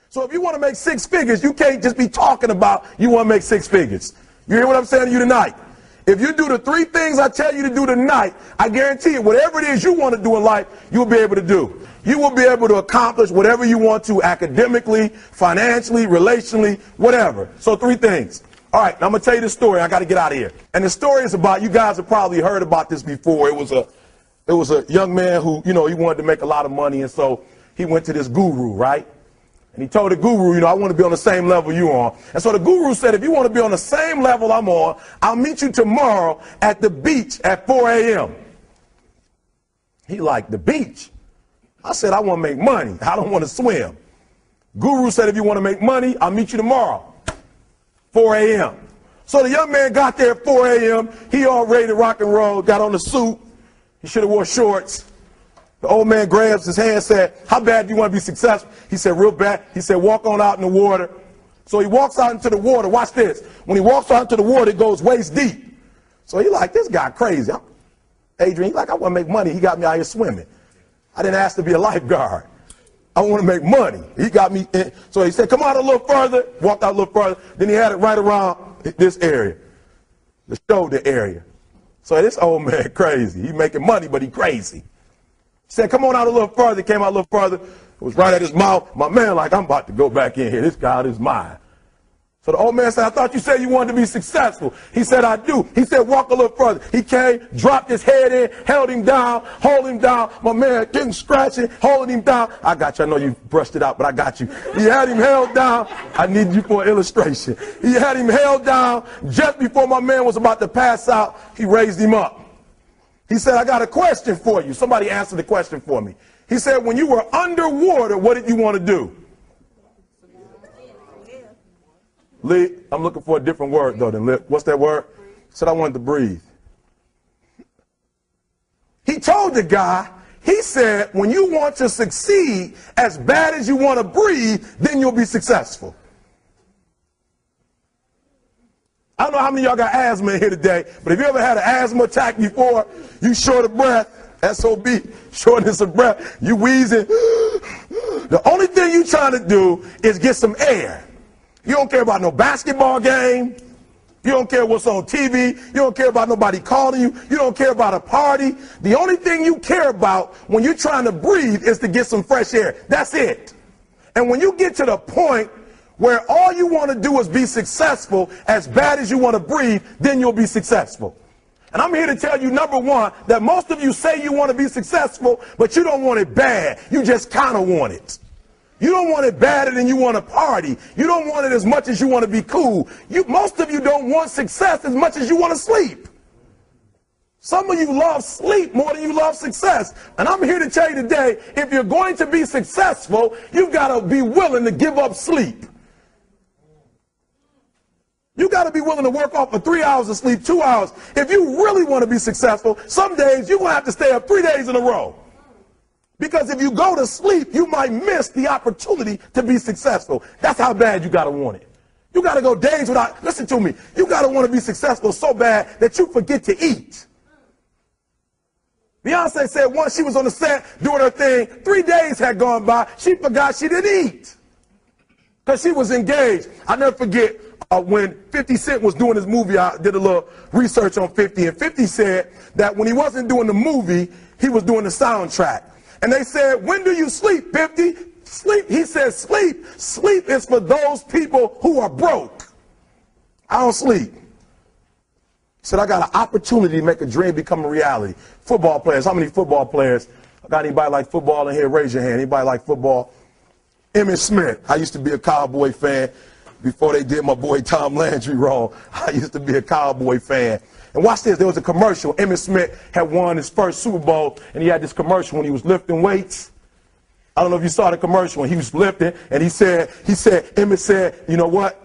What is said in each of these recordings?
So if you want to make 6 figures, you can't just be talking about you want to make 6 figures. You hear what I'm saying to you tonight? If you do the 3 things I tell you to do tonight, I guarantee you, whatever it is you want to do in life, you'll be able to do. You will be able to accomplish whatever you want to academically, financially, relationally, whatever. So 3 things. All right, now I'm going to tell you this story. I got to get out of here. And the story is about, you guys have probably heard about this before. It was a young man who, he wanted to make a lot of money, and so he went to this guru, right? And he told the guru, I want to be on the same level you are. And so the guru said, if you want to be on the same level I'm on, I'll meet you tomorrow at the beach at 4 a.m. He liked the beach. I said, I want to make money. I don't want to swim. Guru said, if you want to make money, I'll meet you tomorrow, 4 a.m. So the young man got there at 4 a.m. He all ready to rock and roll, got on the suit. He should have wore shorts. The old man grabs his hand and said, how bad do you want to be successful? He said, real bad. He said, walk on out in the water. So he walks out into the water. Watch this. When he walks out into the water, it goes waist deep. So he like, this guy crazy. Adrian, he like, I want to make money. He got me out here swimming. I didn't ask to be a lifeguard. I want to make money. He got me in. So he said, come out a little further. Walked out a little further. Then he had it right around this area, the shoulder area. So this old man crazy. He making money, but he crazy. He said, come on out a little further. Came out a little further. It was right at his mouth. My man like, I'm about to go back in here. This God is mine. So the old man said, I thought you said you wanted to be successful. He said, I do. He said, walk a little further. He came, dropped his head in, held him down, hold him down. My man getting scratching, holding him down. I got you. I know you brushed it out, but I got you. He had him held down. I need you for an illustration. He had him held down. Just before my man was about to pass out, he raised him up. He said, I got a question for you. Somebody answer the question for me. He said, when you were underwater, what did you want to do? Lee, I'm looking for a different word, though, than lip. What's that word? He said, I wanted to breathe. He told the guy, he said, when you want to succeed as bad as you want to breathe, then you'll be successful. I don't know how many of y'all got asthma in here today, but if you ever had an asthma attack before, you short of breath, SOB, shortness of breath, you wheezing. The only thing you trying to do is get some air. You don't care about no basketball game. You don't care what's on TV. You don't care about nobody calling you. You don't care about a party. The only thing you care about when you're trying to breathe is to get some fresh air. That's it. And when you get to the point where all you want to do is be successful as bad as you want to breathe, then you'll be successful. And I'm here to tell you, number one, that most of you say you want to be successful, but you don't want it bad. You just kind of want it. You don't want it badder than you want to party. You don't want it as much as you want to be cool. Most of you don't want success as much as you want to sleep. Some of you love sleep more than you love success. And I'm here to tell you today, if you're going to be successful, you've got to be willing to give up sleep. You got to be willing to work off for 3 hours of sleep, 2 hours. If you really want to be successful, some days you're going to have to stay up 3 days in a row. Because if you go to sleep, you might miss the opportunity to be successful. That's how bad you got to want it. You got to go days without, listen to me, you got to want to be successful so bad that you forget to eat. Beyonce said once she was on the set doing her thing, 3 days had gone by, she forgot she didn't eat. Because she was engaged. I never forget when 50 Cent was doing his movie, I did a little research on 50, and 50 said that when he wasn't doing the movie, he was doing the soundtrack. And they said, when do you sleep, 50? Sleep. He said, sleep. Sleep is for those people who are broke. I don't sleep. He said, I got an opportunity to make a dream become a reality. Football players. How many football players? Got anybody like football in here? Raise your hand. Anybody like football? Emmitt Smith. I used to be a Cowboy fan before they did my boy Tom Landry wrong. I used to be a Cowboy fan. And watch this, there was a commercial. Emmitt Smith had won his first Super Bowl, and he had this commercial when he was lifting weights. I don't know if you saw the commercial when he was lifting, and Emmitt said, you know what?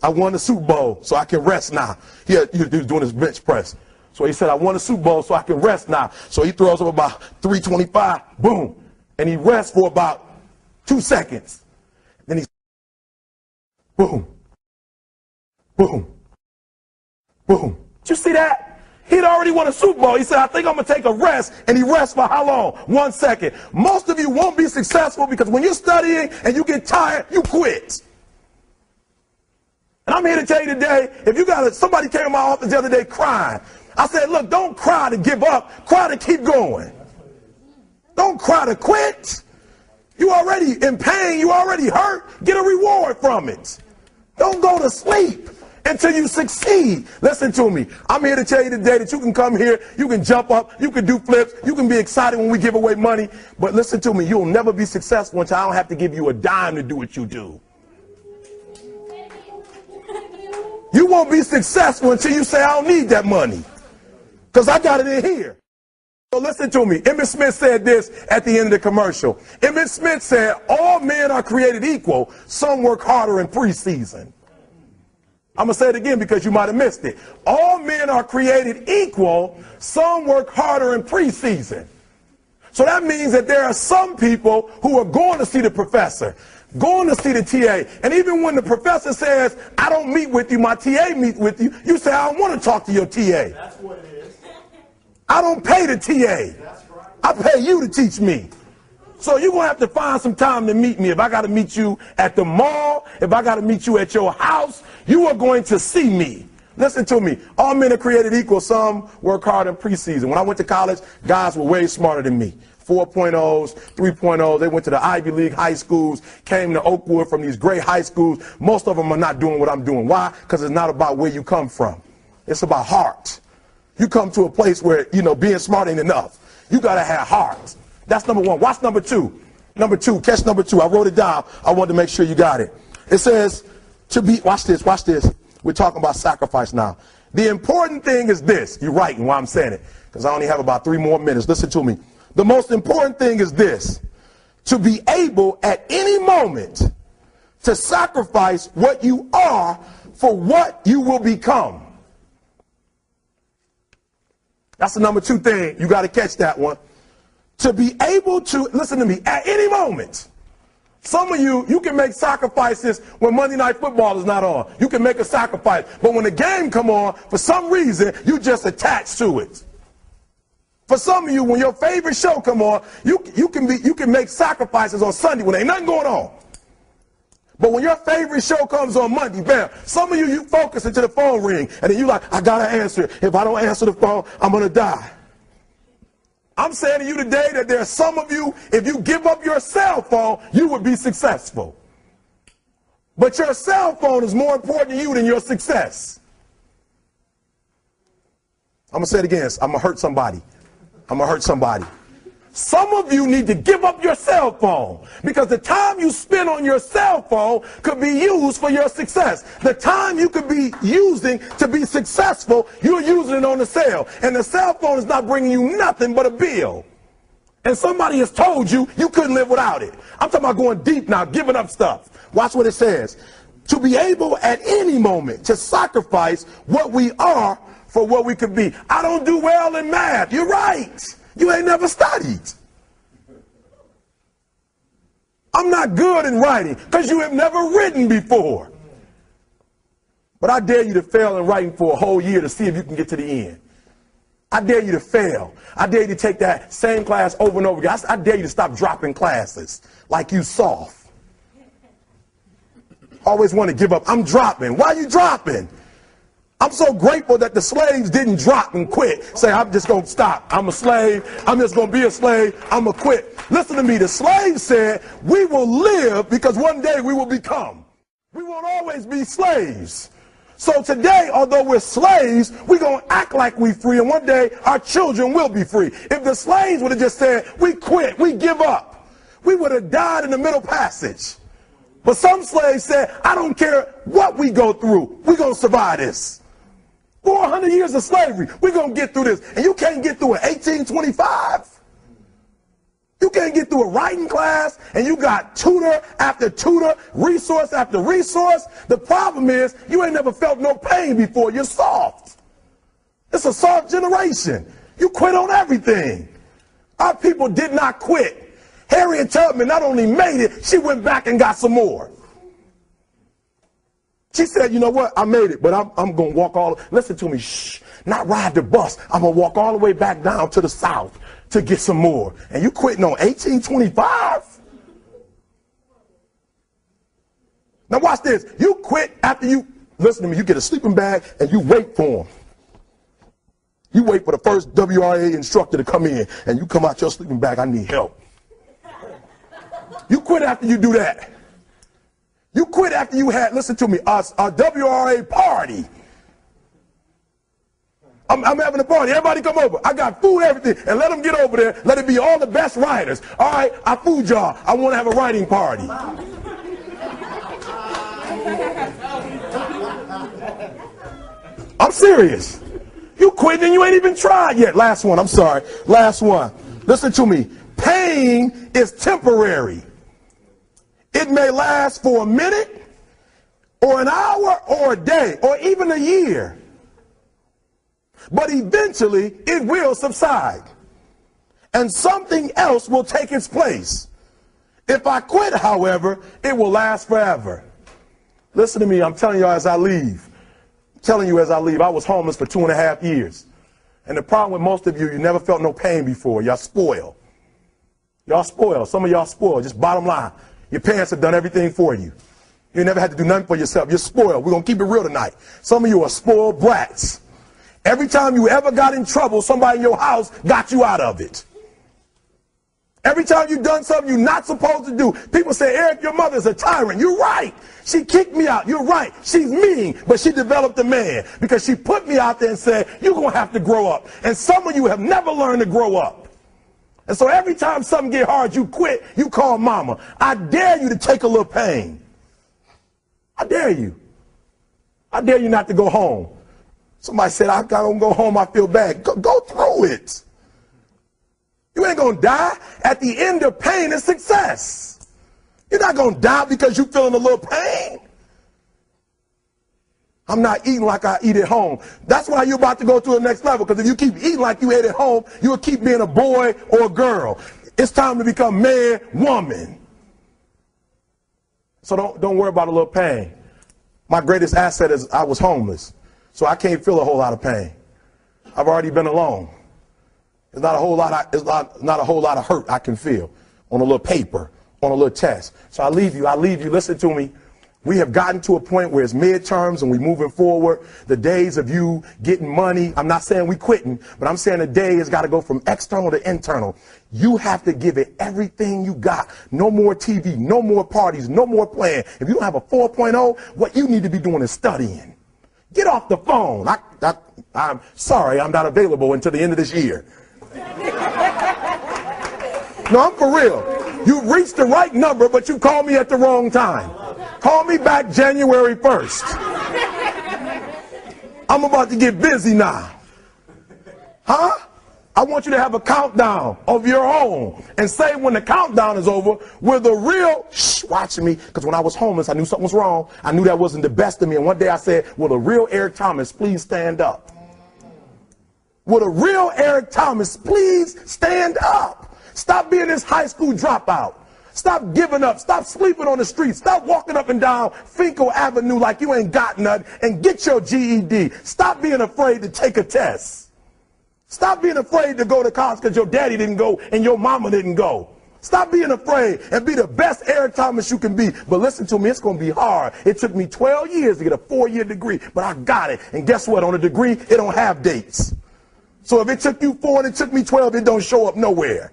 I won the Super Bowl, so I can rest now. He was doing his bench press. So he said, I won the Super Bowl, so I can rest now. So he throws up about 325, boom, and he rests for about 2 seconds. Then he, boom, boom, boom. Did you see that? He'd already won a Super Bowl. He said, I think I'm going to take a rest. And he rests for how long? 1 second. Most of you won't be successful because when you're studying and you get tired, you quit. And I'm here to tell you today, if you got somebody came to my office the other day crying. I said, look, don't cry to give up. Cry to keep going. Don't cry to quit. You already in pain. You already hurt. Get a reward from it. Don't go to sleep until you succeed. Listen to me. I'm here to tell you today that you can come here, you can jump up, you can do flips, you can be excited when we give away money. But listen to me, you'll never be successful until I don't have to give you a dime to do what you do. You won't be successful until you say, I don't need that money, because I got it in here. So listen to me. Emmett Smith said this at the end of the commercial. Emmett Smith said, all men are created equal. Some work harder in preseason. I'm going to say it again because you might have missed it. All men are created equal. Some work harder in preseason. So that means that there are some people who are going to see the professor, going to see the TA. And even when the professor says, I don't meet with you, my TA meets with you, you say, I don't want to talk to your TA. That's what it is. I don't pay the TA. That's right. I pay you to teach me. So you're going to have to find some time to meet me. If I got to meet you at the mall, if I got to meet you at your house, you are going to see me. Listen to me. All men are created equal. Some work hard in preseason. When I went to college, guys were way smarter than me. 4.0s, 3.0s. They went to the Ivy League high schools, came to Oakwood from these great high schools. Most of them are not doing what I'm doing. Why? Because it's not about where you come from. It's about heart. You come to a place where, being smart ain't enough. You got to have heart. That's number one. Watch number two. Number two, catch number two. I wrote it down. I wanted to make sure you got it. It says to be, watch this. We're talking about sacrifice now. The important thing is this. You're writing while I'm saying it, because I only have about 3 more minutes. Listen to me. The most important thing is this. To be able at any moment to sacrifice what you are for what you will become. That's the number 2 thing. You got to catch that one. To be able to, listen to me, at any moment. Some of you can make sacrifices when Monday Night Football is not on. You can make a sacrifice. But when the game come on, for some reason, you just attach to it. For some of you, when your favorite show come on, you can make sacrifices on Sunday when ain't nothing going on. But when your favorite show comes on Monday, bam, some of you focus until the phone ring, and then you like, I gotta answer it. If I don't answer the phone, I'm gonna die. I'm saying to you today that there are some of you, if you give up your cell phone, you would be successful. But your cell phone is more important to you than your success. I'm gonna say it again. I'm gonna hurt somebody. Some of you need to give up your cell phone, because the time you spend on your cell phone could be used for your success. The time you could be using to be successful, you're using it on the cell. And the cell phone is not bringing you nothing but a bill. And somebody has told you you couldn't live without it. I'm talking about going deep now, giving up stuff. Watch what it says. To be able at any moment to sacrifice what we are for what we could be. I don't do well in math. You're right. You ain't never studied. I'm not good in writing because you have never written before. But I dare you to fail in writing for a whole year to see if you can get to the end. I dare you to fail. I dare you to take that same class over and over again. I dare you to stop dropping classes like you soft. Always want to give up. I'm dropping. Why are you dropping? I'm so grateful that the slaves didn't drop and quit. Say, I'm just going to stop. I'm a slave. I'm just going to be a slave. I'm going to quit. Listen to me. The slaves said, we will live because one day we will become. We won't always be slaves. So today, although we're slaves, we're going to act like we're free, and one day our children will be free. If the slaves would have just said, we quit, we give up, we would have died in the middle passage. But some slaves said, I don't care what we go through, we're going to survive this. 400 years of slavery, we're going to get through this. And you can't get through it 1825. You can't get through a writing class, and you got tutor after tutor, resource after resource. The problem is you ain't never felt no pain before. You're soft. It's a soft generation. You quit on everything. Our people did not quit. Harriet Tubman not only made it, she went back and got some more. She said, you know what, I made it, but I'm going to walk all, listen to me, shh. not ride the bus. I'm going to walk all the way back down to the south to get some more. And you quitting on 1825? Now watch this. You quit after you, listen to me, you get a sleeping bag and you wait for them. You wait for the first WRA instructor to come in and you come out your sleeping bag, I need help. You quit after you do that. You quit after you had, listen to me, a WRA party. I'm having a party. Everybody come over. I got food, everything. And let them get over there. Let it be all the best writers. All right, I food y'all. I want to have a writing party. I'm serious. You quit and you ain't even tried yet. Last one. I'm sorry. Last one. Listen to me. Pain is temporary. It may last for a minute or an hour or a day or even a year. But eventually it will subside. And something else will take its place. If I quit, however, it will last forever. Listen to me. I'm telling you as I leave. I was homeless for 2.5 years. And the problem with most of you, you never felt no pain before. Y'all spoiled. Y'all spoiled. Some of y'all spoiled. Just bottom line. Your parents have done everything for you. You never had to do nothing for yourself. You're spoiled. We're going to keep it real tonight. Some of you are spoiled brats. Every time you ever got in trouble, somebody in your house got you out of it. Every time you've done something you're not supposed to do, people say, Eric, your mother's a tyrant. You're right. She kicked me out. You're right. She's mean, but she developed a man because she put me out there and said, you're going to have to grow up. And some of you have never learned to grow up. And so every time something get hard, you quit, you call mama. I dare you to take a little pain. I dare you. I dare you not to go home. Somebody said, I don't go home, I feel bad. Go through it. You ain't going to die. At the end of pain is success. You're not going to die because you're feeling a little pain. I'm not eating like I eat at home. That's why you're about to go to the next level, because if you keep eating like you ate at home, you'll keep being a boy or a girl. It's time to become man, woman. So don't worry about a little pain. My greatest asset is I was homeless, so I can't feel a whole lot of pain. I've already been alone. It's not a whole lot of hurt I can feel on a little paper, on a little test. So I leave you, listen to me. We have gotten to a point where it's midterms and we're moving forward. The days of you getting money, I'm not saying we quitting, but I'm saying the day has got to go from external to internal. You have to give it everything you got. No more TV, no more parties, no more playing. If you don't have a 4.0, what you need to be doing is studying. Get off the phone. I'm sorry, I'm not available until the end of this year. No, I'm for real. You reached the right number, but you called me at the wrong time. Call me back January 1st. I'm about to get busy now. Huh? I want you to have a countdown of your own and say when the countdown is over, will the real, watch me, because when I was homeless, I knew something was wrong. I knew that wasn't the best of me. And one day I said, will the real Eric Thomas please stand up? Will the real Eric Thomas please stand up? Stop being this high school dropout. Stop giving up. Stop sleeping on the street. Stop walking up and down Finkel Avenue like you ain't got nothing, and get your GED. Stop being afraid to take a test. Stop being afraid to go to college because your daddy didn't go and your mama didn't go. Stop being afraid and be the best Eric Thomas you can be. But listen to me, it's going to be hard. It took me 12 years to get a 4-year degree, but I got it. And guess what? On a degree, it don't have dates. So if it took you 4 and it took me 12, it don't show up nowhere.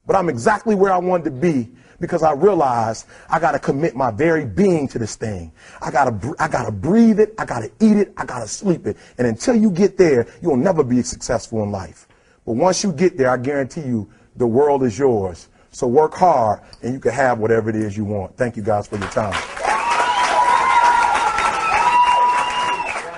But I'm exactly where I wanted to be because I realized I got to commit my very being to this thing. I got to breathe it. I got to eat it. I got to sleep it. And until you get there, you'll never be successful in life. But once you get there, I guarantee you the world is yours. So work hard and you can have whatever it is you want. Thank you guys for your time.